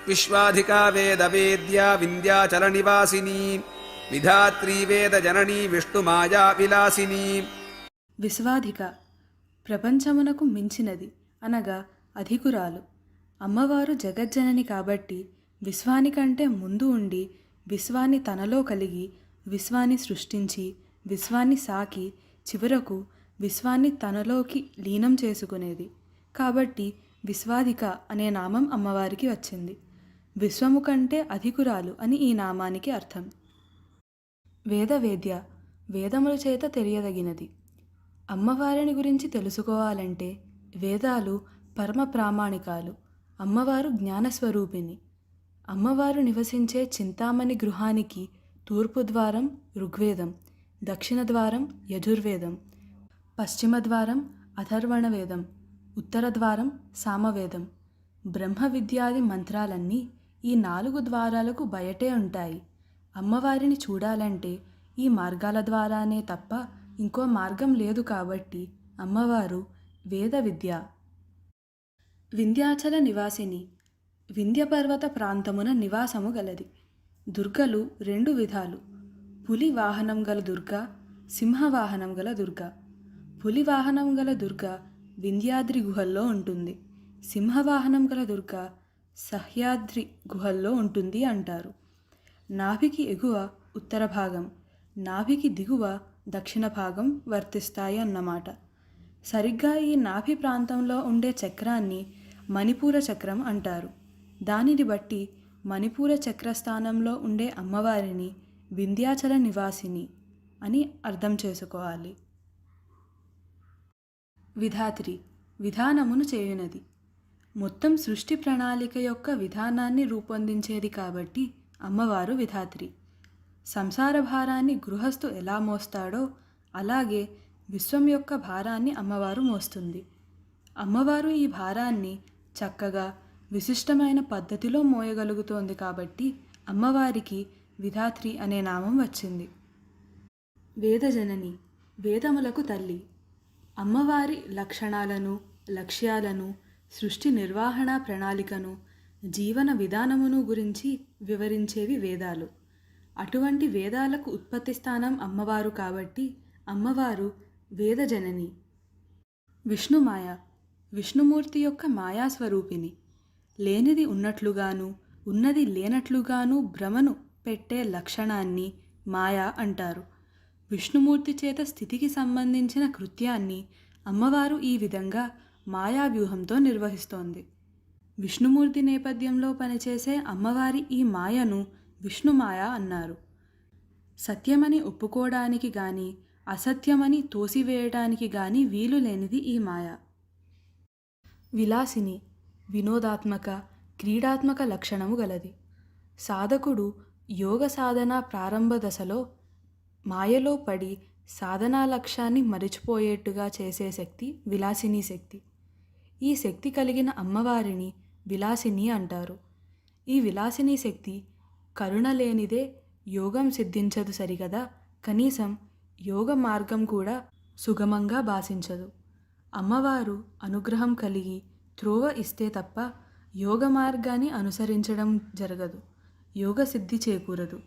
విశ్వాధికా వేదవేద్యా వింధ్యాచల నివాసిని విధాత్రీ వేద జననీ విష్ణుమాయా విలాసిని. విశ్వాధిక ప్రపంచమునకు మించినది అనగా అధికురాలు. అమ్మవారు జగజ్జనని కాబట్టి విశ్వానికంటే ముందు ఉండి విశ్వాన్ని తనలో కలిగి విశ్వాన్ని సృష్టించి విశ్వాన్ని సాకి చివరకు విశ్వాన్ని తనలోకి లీనం చేసుకునేది కాబట్టి విశ్వాధిక అనే నామం అమ్మవారికి వచ్చింది. విశ్వము కంటే అధికురాలు అని ఈ నామానికి అర్థం. వేదవేద్య వేదముల చేత తెలియదగినది. అమ్మవారిని గురించి తెలుసుకోవాలంటే వేదాలు పరమ ప్రామాణికాలు. అమ్మవారు జ్ఞానస్వరూపిణి. అమ్మవారు నివసించే చింతామణి గృహానికి తూర్పు ద్వారం ఋగ్వేదం, దక్షిణ ద్వారం యజుర్వేదం, పశ్చిమ ద్వారం అథర్వణ వేదం, ఉత్తర ద్వారం సామవేదం. బ్రహ్మ విద్యాది మంత్రాలన్నీ ఈ 4 ద్వారాలకు బయటే ఉంటాయి. అమ్మవారిని చూడాలంటే ఈ మార్గాల ద్వారానే తప్ప ఇంకో మార్గం లేదు కాబట్టి అమ్మవారు వేద విద్య. వింధ్యాచల నివాసిని వింధ్య పర్వత ప్రాంతమున నివాసము గలది. దుర్గలు 2 విధాలు. పులి వాహనం గల దుర్గ, సింహవాహనం గల దుర్గ. పులి వాహనం గల దుర్గ వింధ్యాద్రి గుహల్లో ఉంటుంది. సింహవాహనం గల దుర్గ సహ్యాద్రి గుహల్లో ఉంటుంది అంటారు. నాభికి ఎగువ ఉత్తర భాగం, నాభికి దిగువ దక్షిణ భాగం వర్తిస్తాయి అన్నమాట. సరిగ్గా ఈ నాభి ప్రాంతంలో ఉండే చక్రాన్ని మణిపూర చక్రం అంటారు. దానిని బట్టి మణిపూర చక్రస్థానంలో ఉండే అమ్మవారిని వింధ్యాచల నివాసిని అని అర్థం చేసుకోవాలి. విధాత్రి విధానమును చేయునది. మొత్తం సృష్టి ప్రణాళిక యొక్క విధానాన్ని రూపొందించేది కాబట్టి అమ్మవారు విధాత్రి. సంసార భారాన్ని గృహస్థు ఎలా మోస్తాడో అలాగే విశ్వం యొక్క భారాన్ని అమ్మవారు మోస్తుంది. అమ్మవారు ఈ భారాన్ని చక్కగా విశిష్టమైన పద్ధతిలో మోయగలుగుతోంది కాబట్టి అమ్మవారికి విధాత్రి అనే నామం వచ్చింది. వేదజనని వేదములకు తల్లి. అమ్మవారి లక్షణాలను, లక్ష్యాలను, సృష్టి నిర్వహణ ప్రణాళికను, జీవన విధానమును గురించి వివరించేవి వేదాలు. అటువంటి వేదాలకు ఉత్పత్తి స్థానం అమ్మవారు కాబట్టి అమ్మవారు వేదజనని. విష్ణుమాయ విష్ణుమూర్తి యొక్క మాయాస్వరూపిణి. లేనిది ఉన్నట్లుగాను ఉన్నది లేనట్లుగాను భ్రమను పెట్టే లక్షణాన్ని మాయ అంటారు. విష్ణుమూర్తి చేత స్థితికి సంబంధించిన కృత్యాన్ని అమ్మవారు ఈ విధంగా మాయావ్యూహంతో నిర్వహిస్తోంది. విష్ణుమూర్తి నేపథ్యంలో పనిచేసే అమ్మవారి ఈ మాయను విష్ణుమాయ అన్నారు. సత్యమని ఒప్పుకోవడానికి గాని అసత్యమని తోసివేయడానికి గాని వీలు లేనిది ఈ మాయ. విలాసిని వినోదాత్మక, క్రీడాత్మక లక్షణము గలది. సాధకుడు యోగ సాధన ప్రారంభ దశలో మాయలో పడి సాధనా లక్ష్యాన్ని మరిచిపోయేట్టుగా చేసే శక్తి విలాసిని శక్తి. ఈ శక్తి కలిగిన అమ్మవారిని విలాసిని అంటారు. ఈ విలాసిని శక్తి కరుణ లేనిదే యోగం సిద్ధించదు సరిగదా, కనీసం యోగ మార్గం కూడా సుగమంగా భాషించదు. అమ్మవారు అనుగ్రహం కలిగి త్రోవ ఇస్తే తప్ప యోగ మార్గాన్ని అనుసరించడం జరగదు, యోగ సిద్ధి చేకూరదు.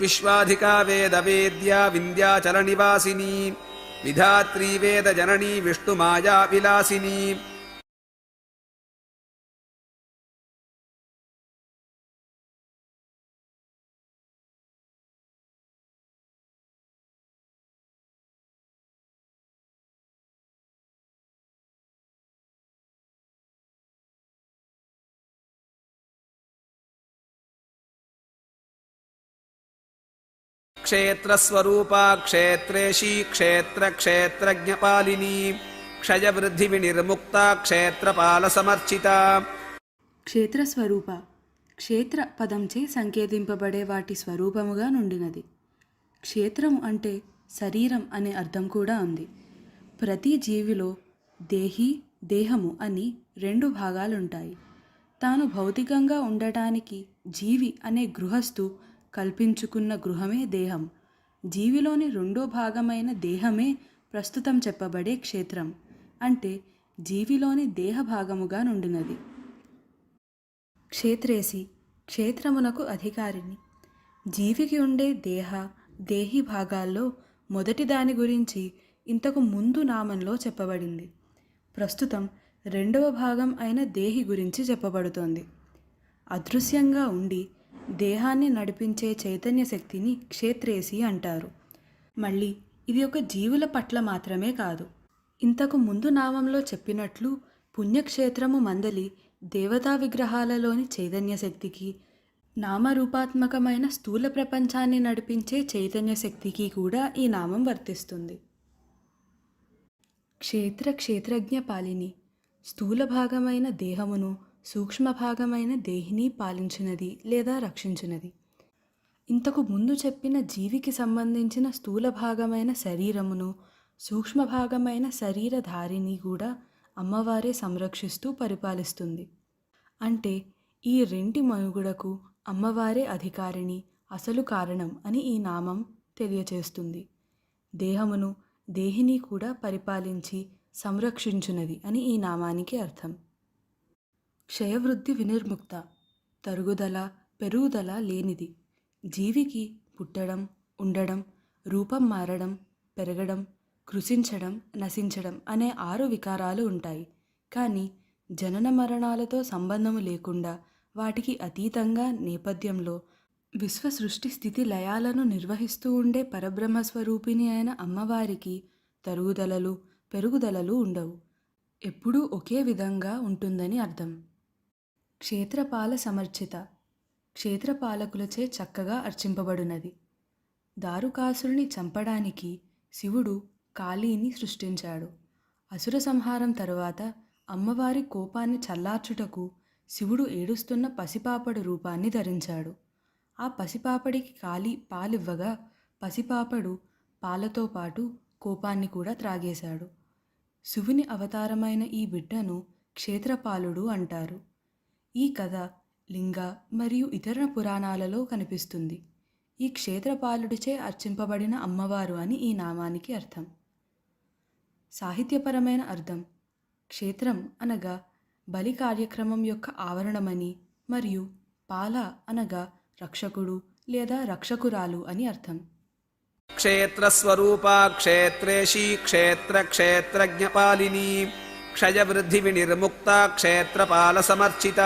విశ్వాధికా వేదవేద్యా వింధ్యాచల నివాసిని విధాత్రీ వేద జననీ విష్ణుమాయా విలాసిని. క్షేత్రస్వరూపా క్షేత్రేషీ క్షేత్రజ్ఞపాలిని క్షయవృద్ధి వినిర్ముక్త క్షేత్రపాల సమర్చిత. క్షేత్రస్వరూప క్షేత్ర పదంచే సంకేతింపబడే వాటి స్వరూపముగా నుండినది. క్షేత్రం అంటే శరీరం అనే అర్థం కూడా ఉంది. ప్రతి జీవిలో దేహి, దేహము అని 2 భాగాలుంటాయి. తాను భౌతికంగా ఉండటానికి జీవి అనే గృహస్థు కల్పించుకున్న గృహమే దేహం. జీవిలోని 2వ భాగమైన దేహమే ప్రస్తుతం చెప్పబడే క్షేత్రం అంటే జీవిలోని దేహ భాగముగా నుండినది. క్షేత్రేసి క్షేత్రమునకు అధికారిని. జీవికి ఉండే దేహి భాగాల్లో మొదటి దాని గురించి ఇంతకు ముందు నామంలో చెప్పబడింది. ప్రస్తుతం రెండవ భాగం అయిన దేహి గురించి చెప్పబడుతోంది. అదృశ్యంగా ఉండి దేహాన్ని నడిపించే చైతన్య శక్తిని క్షేత్రేసి అంటారు. మళ్ళీ ఇది ఒక జీవుల పట్ల మాత్రమే కాదు. ఇంతకు ముందు నామంలో చెప్పినట్లు పుణ్యక్షేత్రము మందలి దేవతా విగ్రహాలలోని చైతన్య శక్తికి, నామరూపాత్మకమైన స్థూల ప్రపంచాన్ని నడిపించే చైతన్య శక్తికి కూడా ఈ నామం వర్తిస్తుంది. క్షేత్రజ్ఞ పాలిని స్థూల భాగమైన దేహమును, సూక్ష్మ భాగమైన దేహిని పాలించినది లేదా రక్షించినది. ఇంతకు ముందు చెప్పిన జీవికి సంబంధించిన స్థూల భాగమైన శరీరమును, సూక్ష్మ భాగమైన శరీరధారిని కూడా అమ్మవారే సంరక్షిస్తూ పరిపాలిస్తుంది. అంటే ఈ రెంటి మనుగడకు అమ్మవారే అధికారిని, అసలు కారణం అని ఈ నామం తెలియచేస్తుంది. దేహమును, దేహిని కూడా పరిపాలించి సంరక్షించునది అని ఈ నామానికి అర్థం. క్షయవృద్ధి వినిర్ముక్త తరుగుదల, పెరుగుదల లేనిది. జీవికి పుట్టడం, ఉండడం, రూపం మారడం, పెరగడం, కృషించడం, నశించడం అనే 6 వికారాలు ఉంటాయి. కానీ జనన మరణాలతో సంబంధము లేకుండా వాటికి అతీతంగా నేపథ్యంలో విశ్వ సృష్టి స్థితి లయాలను నిర్వహిస్తూ ఉండే పరబ్రహ్మస్వరూపిణి అయిన అమ్మవారికి తరుగుదలలు, పెరుగుదలలు ఉండవు. ఎప్పుడూ ఒకే విధంగా ఉంటుందని అర్థం. క్షేత్రపాల సమర్చిత క్షేత్రపాలకులచే చక్కగా అర్చింపబడినది. దారుకాసురుని చంపడానికి శివుడు కాళీని సృష్టించాడు. అసుర సంహారం తరువాత అమ్మవారి కోపాన్ని చల్లార్చుటకు శివుడు ఏడుస్తున్న పసిపాపడు రూపాన్ని ధరించాడు. ఆ పసిపాపడికి కాళీ పాలివ్వగా పసిపాపడు పాలతో పాటు కోపాన్ని కూడా త్రాగేశాడు. శివుని అవతారమైన ఈ బిడ్డను క్షేత్రపాలుడు అంటారు. ఈ కథ లింగ మరియు ఇతర పురాణాలలో కనిపిస్తుంది. ఈ క్షేత్రపాలుడిచే అర్చింపబడిన అమ్మవారు అని ఈ నామానికి అర్థం. సాహిత్యపరమైన అర్థం: క్షేత్రం అనగా బలి కార్యక్రమం యొక్క ఆవరణమని, మరియు పాల అనగా రక్షకుడు లేదా రక్షకురాలు అని అర్థం. క్షేత్రస్వరూపా క్షేత్రేషి క్షేత్రజ్ఞపాలిని క్షయవృద్ధి వినిర్ముక్త క్షేత్రపాల సమర్చిత